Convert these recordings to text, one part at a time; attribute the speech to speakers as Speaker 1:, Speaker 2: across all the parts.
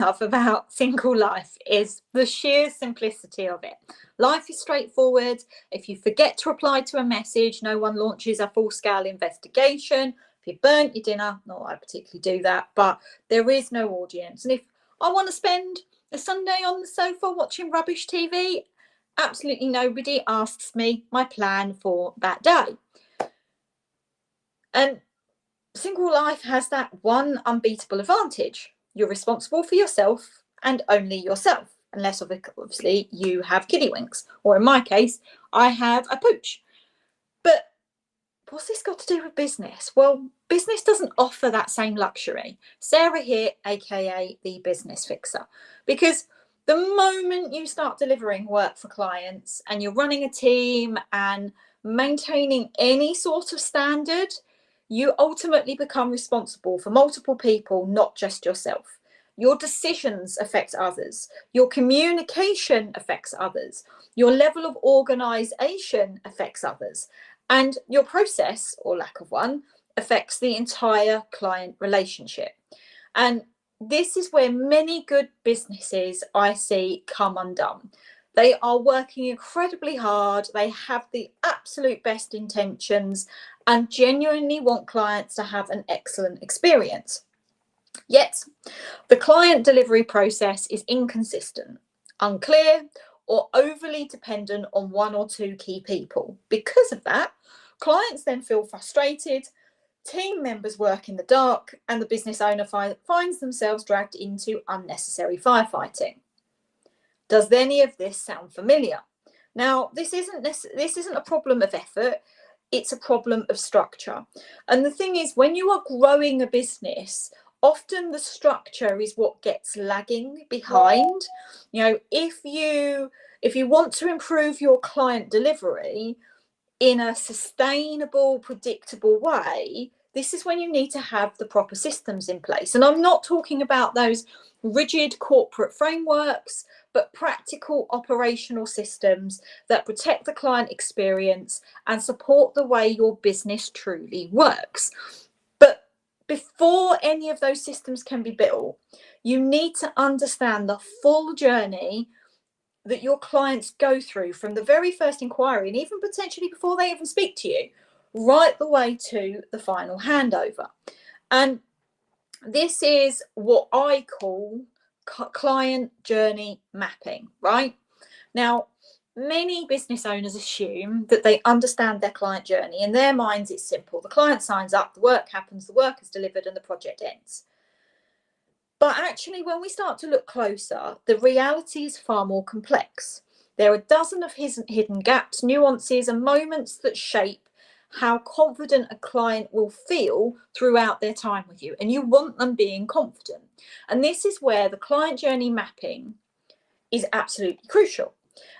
Speaker 1: love about single life is the sheer simplicity of it. Life is straightforward. If you forget to reply to a message, no one launches a full-scale investigation. If you burnt your dinner, not that I particularly do that, but there is no audience. And if I want to spend a Sunday on the sofa watching rubbish TV, absolutely nobody asks me my plan for that day. And single life has that one unbeatable advantage. You're responsible for yourself and only yourself, unless obviously you have kiddywinks, or in my case, I have a pooch. But what's this got to do with business? Well, business doesn't offer that same luxury. Sarah here, aka the business fixer, because the moment you start delivering work for clients and you're running a team and maintaining any sort of standard, you ultimately become responsible for multiple people, not just yourself. Your decisions affect others. Your communication affects others. Your level of organisation affects others. And your process, or lack of one, affects the entire client relationship. And this is where many good businesses I see come undone. They are working incredibly hard. They have the absolute best intentions and genuinely want clients to have an excellent experience. Yet, the client delivery process is inconsistent, unclear, or overly dependent on one or two key people. Because of that, clients then feel frustrated, team members work in the dark, and the business owner finds themselves dragged into unnecessary firefighting. Does any of this sound familiar? Now, this isn't a problem of effort. It's a problem of structure. And the thing is, when you are growing a business, often the structure is what gets lagging behind. You know, if you want to improve your client delivery in a sustainable, predictable way, this is when you need to have the proper systems in place. And I'm not talking about those rigid corporate frameworks, but practical operational systems that protect the client experience and support the way your business truly works. But before any of those systems can be built, you need to understand the full journey that your clients go through from the very first inquiry, and even potentially before they even speak to you, right the way to the final handover. And this is what I call client journey mapping, right? Now, many business owners assume that they understand their client journey. In their minds, it's simple. The client signs up, the work happens, the work is delivered, and the project ends. But actually, when we start to look closer, the reality is far more complex. There are a dozen of hidden gaps, nuances, and moments that shape how confident a client will feel throughout their time with you. And you want them being confident. And this is where the client journey mapping is absolutely crucial.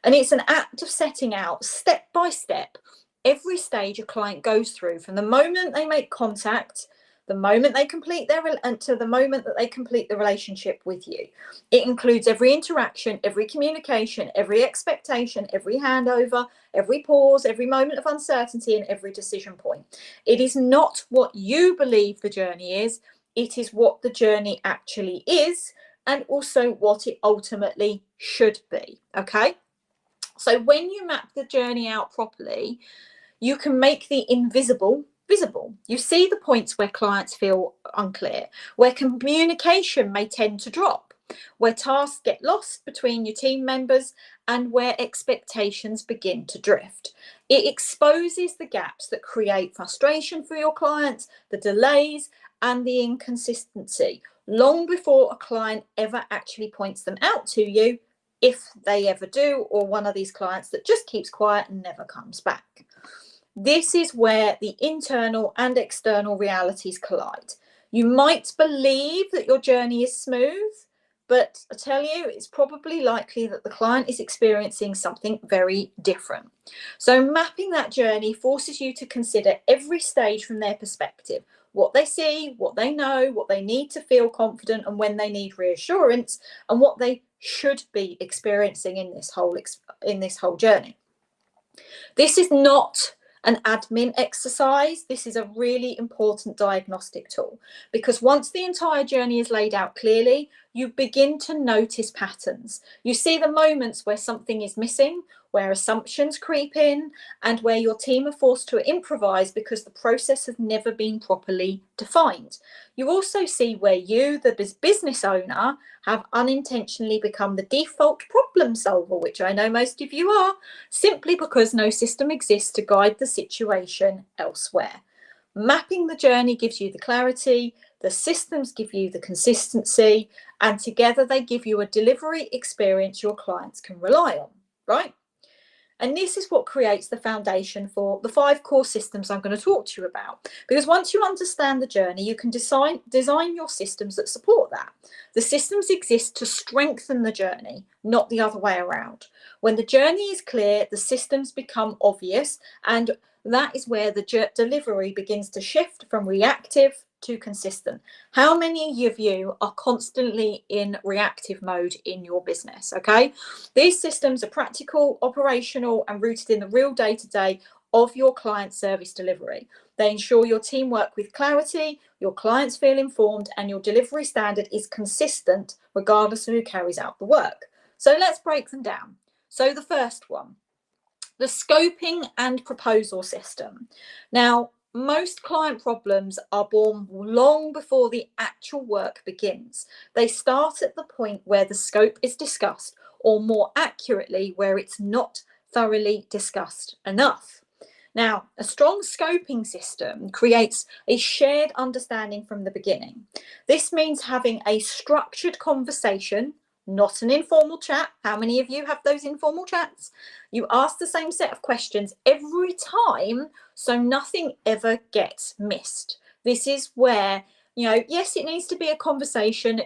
Speaker 1: And it's an act of setting out step by step every stage a client goes through, from the moment they make contact, the moment they complete to the moment that they complete the relationship with you. It includes every interaction, every communication, every expectation, every handover, every pause, every moment of uncertainty, and every decision point. It is not what you believe the journey is, it is what the journey actually is, and also what it ultimately should be. Okay? So when you map the journey out properly, you can make the invisible visible. You see the points where clients feel unclear, where communication may tend to drop, where tasks get lost between your team members, and where expectations begin to drift. It exposes the gaps that create frustration for your clients, the delays, and the inconsistency, long before a client ever actually points them out to you, if they ever do, or one of these clients that just keeps quiet and never comes back. This is where the internal and external realities collide. You might believe that your journey is smooth, but I tell you, it's probably likely that the client is experiencing something very different. So mapping that journey forces you to consider every stage from their perspective, what they see, what they know, what they need to feel confident, and when they need reassurance, and what they should be experiencing in this whole journey. This is not an admin exercise. This is a really important diagnostic tool, because once the entire journey is laid out clearly, you begin to notice patterns. You see the moments where something is missing, where assumptions creep in, and where your team are forced to improvise because the process has never been properly defined. You also see where you, the business owner, have unintentionally become the default problem solver, which I know most of you are, simply because no system exists to guide the situation elsewhere. Mapping the journey gives you the clarity, the systems give you the consistency, and together they give you a delivery experience your clients can rely on, right? And this is what creates the foundation for the 5 core systems I'm going to talk to you about. Because once you understand the journey, you can design your systems that support that. The systems exist to strengthen the journey, not the other way around. When the journey is clear, the systems become obvious, and that is where the delivery begins to shift from reactive to consistent. How many of you are constantly in reactive mode in your business? Okay, these systems are practical, operational, and rooted in the real day-to-day of your client service delivery. They ensure your team work with clarity, your clients feel informed, and your delivery standard is consistent regardless of who carries out the work. So let's break them down. So the first one, the scoping and proposal system. Now, most client problems are born long before the actual work begins. They start at the point where the scope is discussed, or more accurately, where it's not thoroughly discussed enough. Now, a strong scoping system creates a shared understanding from the beginning. This means having a structured conversation, not an informal chat. How many of you have those informal chats? You ask the same set of questions every time, so nothing ever gets missed. This is where, yes, it needs to be a conversation.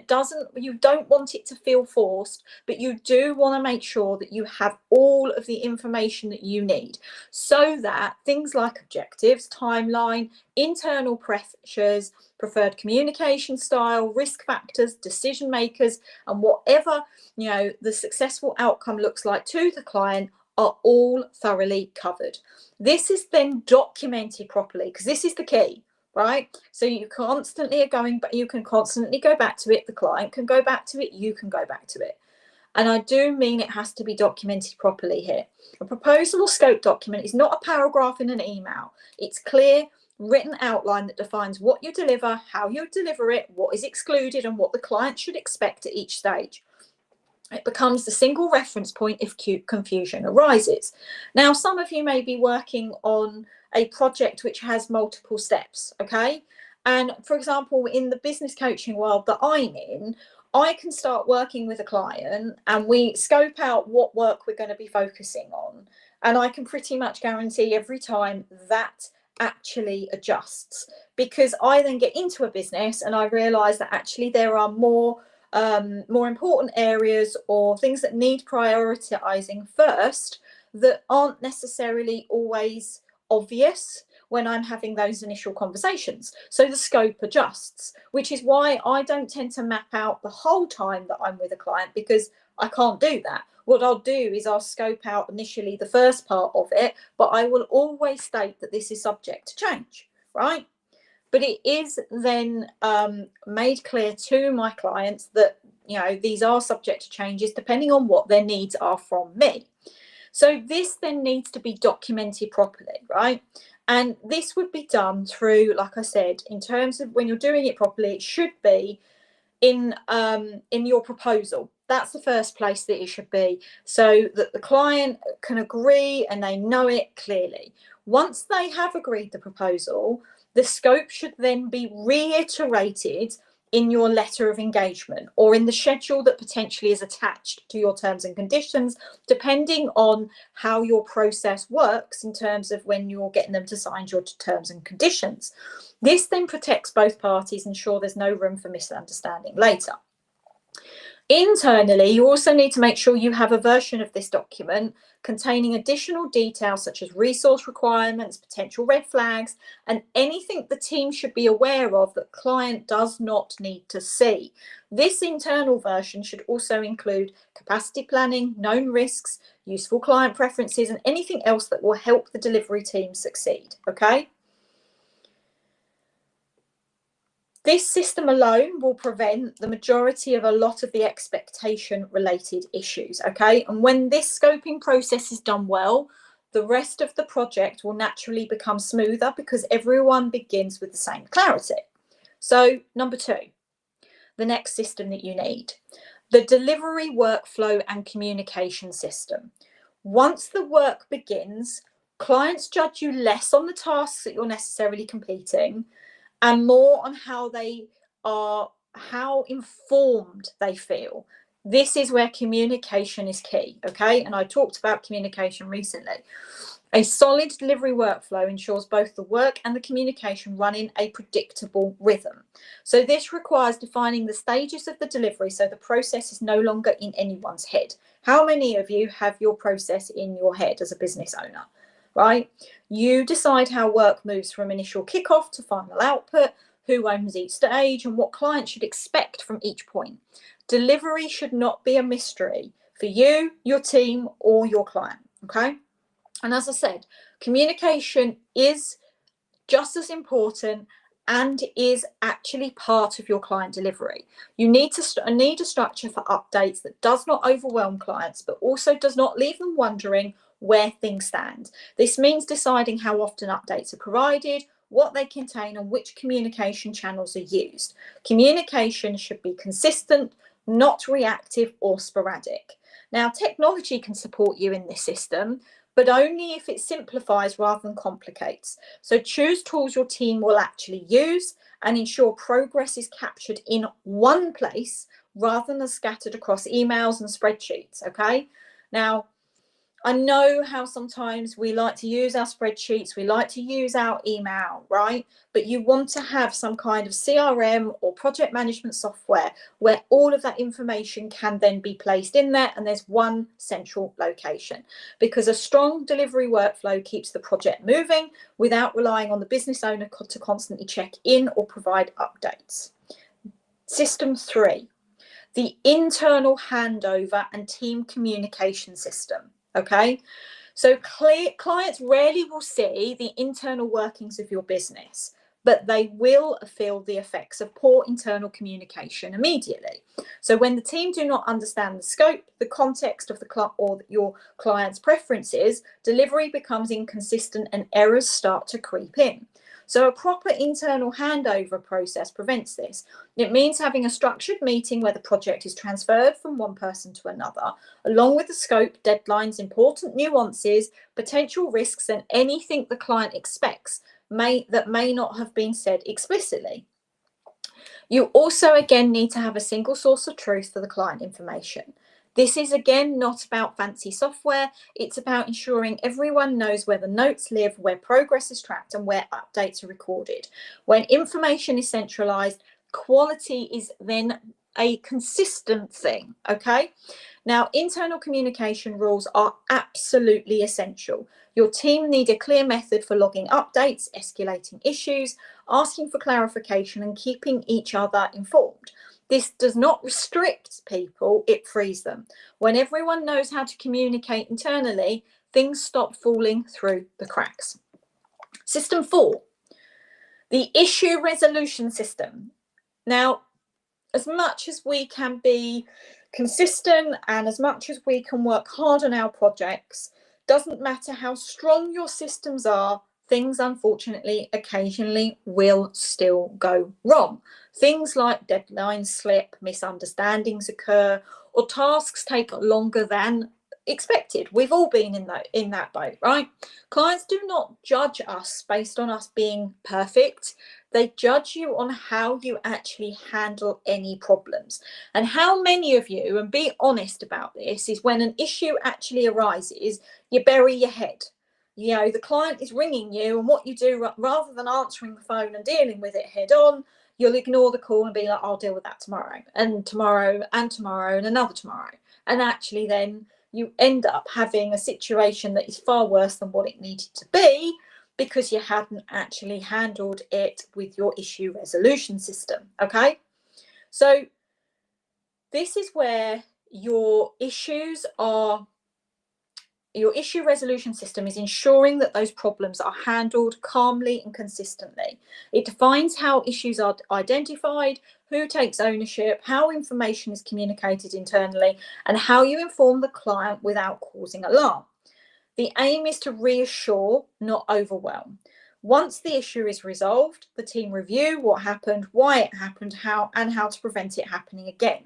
Speaker 1: You don't want it to feel forced, but you do want to make sure that you have all of the information that you need, so that things like objectives, timeline, internal pressures, preferred communication style, risk factors, decision makers, and whatever, the successful outcome looks like to the client are all thoroughly covered. This is then documented properly, because this is the key, right? So you constantly are going, but you can constantly go back to it. The client can go back to it. You can go back to it. And I do mean it has to be documented properly here. A proposal or scope document is not a paragraph in an email. It's clear, written outline that defines what you deliver, how you deliver it, what is excluded, and what the client should expect at each stage. It becomes the single reference point if confusion arises. Now, some of you may be working on a project which has multiple steps, okay? And for example, in the business coaching world that I'm in, I can start working with a client and we scope out what work we're going to be focusing on. And I can pretty much guarantee every time that actually adjusts, because I then get into a business and I realize that actually there are more important areas or things that need prioritizing first that aren't necessarily always obvious when I'm having those initial conversations. So the scope adjusts, which is why I don't tend to map out the whole time that I'm with a client, because I can't do that. What I'll do is I'll scope out initially the first part of it, but I will always state that this is subject to change, right? But it is then made clear to my clients that, these are subject to changes depending on what their needs are from me. So this then needs to be documented properly, right? And this would be done through, like I said, in terms of when you're doing it properly, it should be in your proposal. That's the first place that it should be, so that the client can agree and they know it clearly. Once they have agreed the proposal, the scope should then be reiterated in your letter of engagement or in the schedule that potentially is attached to your terms and conditions, depending on how your process works in terms of when you're getting them to sign your terms and conditions. This then protects both parties, ensure there's no room for misunderstanding later. Internally, you also need to make sure you have a version of this document containing additional details such as resource requirements, potential red flags, and anything the team should be aware of that client does not need to see. This internal version should also include capacity planning, known risks, useful client preferences, and anything else that will help the delivery team succeed, okay? This system alone will prevent the majority of a lot of the expectation related issues, okay? And when this scoping process is done well, the rest of the project will naturally become smoother because everyone begins with the same clarity. So, number 2, the next system that you need, the delivery workflow and communication system. Once the work begins, clients judge you less on the tasks that you're necessarily completing and more on how informed they feel. This is where communication is key, okay? And I talked about communication recently. A solid delivery workflow ensures both the work and the communication run in a predictable rhythm. So this requires defining the stages of the delivery so the process is no longer in anyone's head. How many of you have your process in your head as a business owner, right? You decide how work moves from initial kickoff to final output, who owns each stage, and what clients should expect from each point. Delivery should not be a mystery for you, your team, or your client, okay? And as I said, communication is just as important and is actually part of your client delivery. You need a structure for updates that does not overwhelm clients, but also does not leave them wondering where things stand. This means deciding how often updates are provided, what they contain, and which communication channels are used. Communication should be consistent, not reactive or sporadic. Now, technology can support you in this system, but only if it simplifies rather than complicates. So choose tools your team will actually use and ensure progress is captured in one place rather than scattered across emails and spreadsheets, okay? Now, I know how sometimes we like to use our spreadsheets, we like to use our email, right? But you want to have some kind of CRM or project management software where all of that information can then be placed in there and there's one central location, because a strong delivery workflow keeps the project moving without relying on the business owner to constantly check in or provide updates. System 3, the internal handover and team communication system. Okay, so clients rarely will see the internal workings of your business, but they will feel the effects of poor internal communication immediately. So when the team do not understand the scope, the context of the or your client's preferences, delivery becomes inconsistent and errors start to creep in. So a proper internal handover process prevents this. It means having a structured meeting where the project is transferred from one person to another, along with the scope, deadlines, important nuances, potential risks, and anything the client expects that may not have been said explicitly. You also, again, need to have a single source of truth for the client information. This is, again, not about fancy software. It's about ensuring everyone knows where the notes live, where progress is tracked, and where updates are recorded. When information is centralized, quality is then a consistent thing, okay? Now, internal communication rules are absolutely essential. Your team need a clear method for logging updates, escalating issues, asking for clarification, and keeping each other informed. This does not restrict people, it frees them. When everyone knows how to communicate internally, things stop falling through the cracks. System 4, the issue resolution system. Now, as much as we can be consistent and as much as we can work hard on our projects, doesn't matter how strong your systems are, things unfortunately occasionally will still go wrong. Things like deadlines slip, misunderstandings occur, or tasks take longer than expected. We've all been in that boat, right? Clients do not judge us based on us being perfect. They judge you on how you actually handle any problems. And how many of you, and be honest about this, is when an issue actually arises, you bury your head. You know, the client is ringing you, and what you do, rather than answering the phone and dealing with it head on, you'll ignore the call and be like, I'll deal with that tomorrow, and tomorrow, and tomorrow, and another tomorrow. And actually then you end up having a situation that is far worse than what it needed to be, because you hadn't actually handled it with your issue resolution system, okay? So this is where your issues are your issue resolution system is ensuring that those problems are handled calmly and consistently. It defines how issues are identified, who takes ownership, how information is communicated internally, and how you inform the client without causing alarm. The aim is to reassure, not overwhelm. Once the issue is resolved, the team review what happened, why it happened, how to prevent it happening again.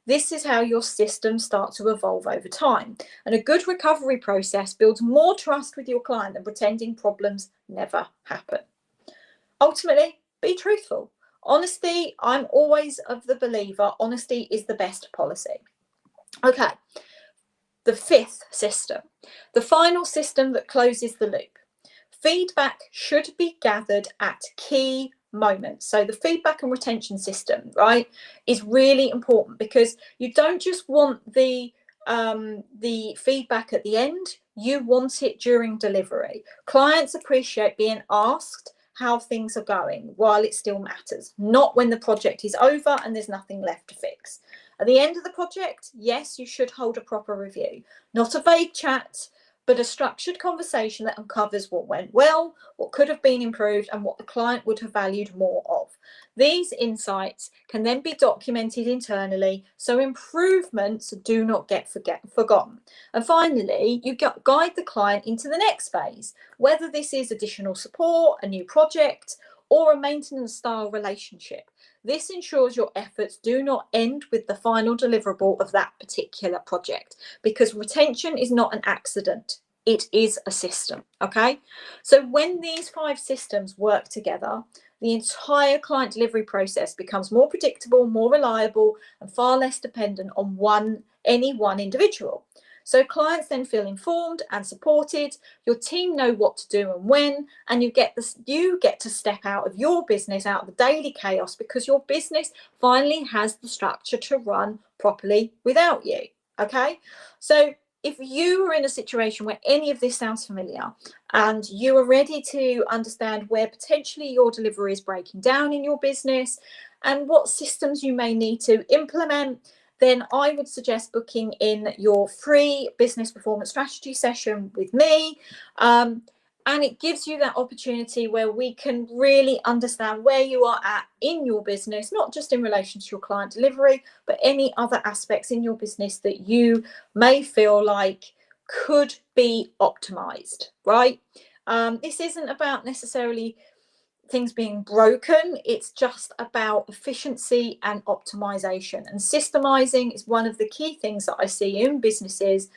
Speaker 1: This is how your systems start to evolve over time. And a good recovery process builds more trust with your client than pretending problems never happen. Ultimately, be truthful. Honesty, I'm always of the believer, honesty is the best policy. Okay, the fifth system, the final system that closes the loop. Feedback should be gathered at key moments. So the feedback and retention system, right, is really important, because you don't just want the feedback at the end, you want it during delivery. Clients appreciate being asked how things are going while it still matters, not when the project is over and there's nothing left to fix. At the end of the project, yes, you should hold a proper review, not a vague chat, but a structured conversation that uncovers what went well, what could have been improved, and what the client would have valued more of. These insights can then be documented internally so improvements do not get forgotten. And finally, you guide the client into the next phase, whether this is additional support, a new project, or a maintenance style relationship. This ensures your efforts do not end with the final deliverable of that particular project, because retention is not an accident. It is a system, okay? So when these 5 systems work together, the entire client delivery process becomes more predictable, more reliable, and far less dependent on any one individual. So clients then feel informed and supported, your team know what to do and when, and you get to step out of your business, out of the daily chaos, because your business finally has the structure to run properly without you, okay? So if you are in a situation where any of this sounds familiar and you are ready to understand where potentially your delivery is breaking down in your business and what systems you may need to implement, then I would suggest booking in your free business performance strategy session with me. And it gives you that opportunity where we can really understand where you are at in your business, not just in relation to your client delivery, but any other aspects in your business that you may feel like could be optimized, right? This isn't about necessarily things being broken, it's just about efficiency and optimization. And systemizing is one of the key things that I see in businesses,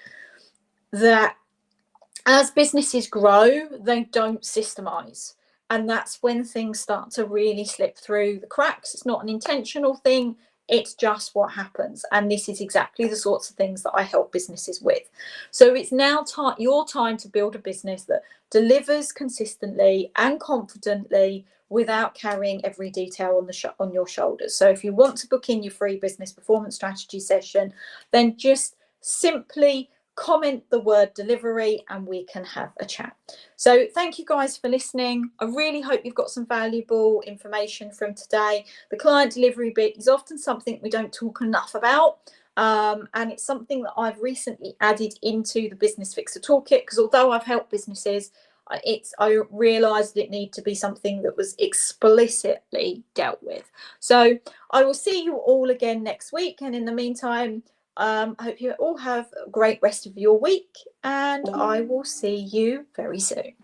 Speaker 1: that as businesses grow, they don't systemize. And that's when things start to really slip through the cracks. It's not an intentional thing, it's just what happens. And this is exactly the sorts of things that I help businesses with. So it's now your time to build a business that delivers consistently and confidently without carrying every detail on your shoulders. So if you want to book in your free business performance strategy session, then just simply comment the word delivery and we can have a chat. So thank you guys for listening. I really hope you've got some valuable information from today. The client delivery bit is often something we don't talk enough about. And it's something that I've recently added into the Business Fixer Toolkit, because although I've helped businesses, I realised it needed to be something that was explicitly dealt with. So I will see you all again next week. And in the meantime, I hope you all have a great rest of your week, and I will see you very soon.